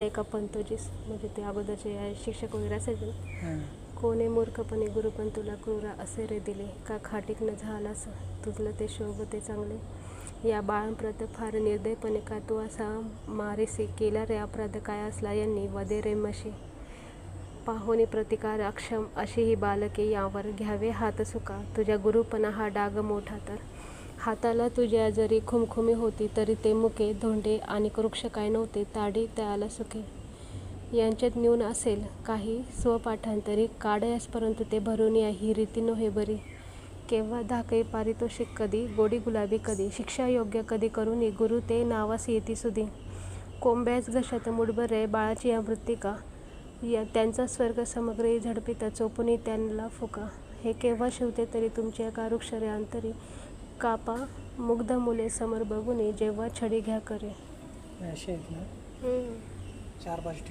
एका पंतोजीस म्हणजे ते अगोदरचे शिक्षक वगैरे असायचे ना. हां. कोणे मूर्खपणे गुरुपण तुला क्रूरा असे रे दिले का खाटीक न झालास तुझलं ते शोभते चांगले या बाळांप्रत फार निर्दयपणे का तू असा मारेसी केला रे अपराध काय असला यांनी वदे रे मशी पाहोनी प्रतिकार अक्षम अशी ही बालके यावर घ्यावे हात सुका तुझ्या गुरुपणा हा डाग मोठा तर हाताला तुझ्या जरी खुमखुमी होती तरी ते मुके धोंडे आणि वृक्ष काय नव्हते ताडी त्याला सुखे यांच्यात न्यून असेल काही स्वपाठांतरी काढयास परंतु ते भरून या ही रीती नव्हे बरी केव्हा धाकई पारितोषिक कधी गोडी गुलाबी कधी शिक्षा योग्य कधी करून गुरु ते नावास येती सुधी कोंब्याच घशात मुठभर रे बाळाची या मृत्तिका या त्यांचा स्वर्ग समग्र झडपिता चोपुनी त्यांना फुका हे केव्हा शिवते तरी तुमच्या का वृक्ष रे अंतरी कापा मुग्ध मुले समोर बघून जेव्हा छडी घ्या करे. असे आहेत ना 4-5